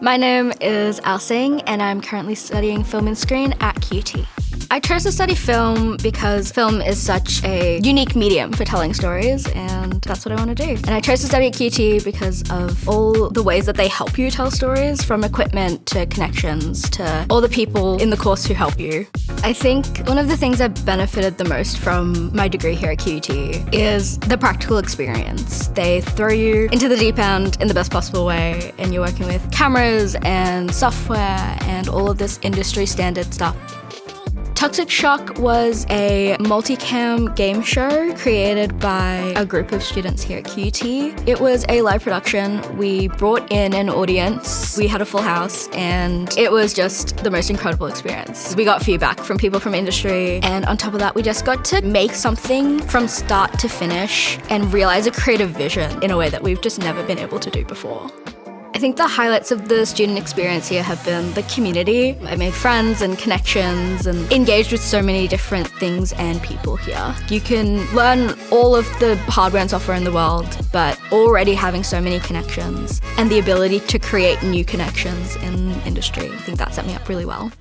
My name is Al Singh and I'm currently studying film and screen at QUT. I chose to study film because film is such a unique medium for telling stories, and that's what I want to do. And I chose to study at QUT because of all the ways that they help you tell stories, from equipment to connections to all the people in the course who help you. I think one of the things that benefited the most from my degree here at QUT is the practical experience. They throw you into the deep end in the best possible way, and you're working with cameras and software and all of this industry standard stuff. Toxic Shock was a multicam game show created by a group of students here at QUT. It was a live production. We brought in an audience. We had a full house, and it was just the most incredible experience. We got feedback from people from industry, and on top of that, we just got to make something from start to finish and realize a creative vision in a way that we've just never been able to do before. I think the highlights of the student experience here have been the community. I made friends and connections and engaged with so many different things and people here. You can learn all of the hardware and software in the world, but already having so many connections and the ability to create new connections in industry, I think that set me up really well.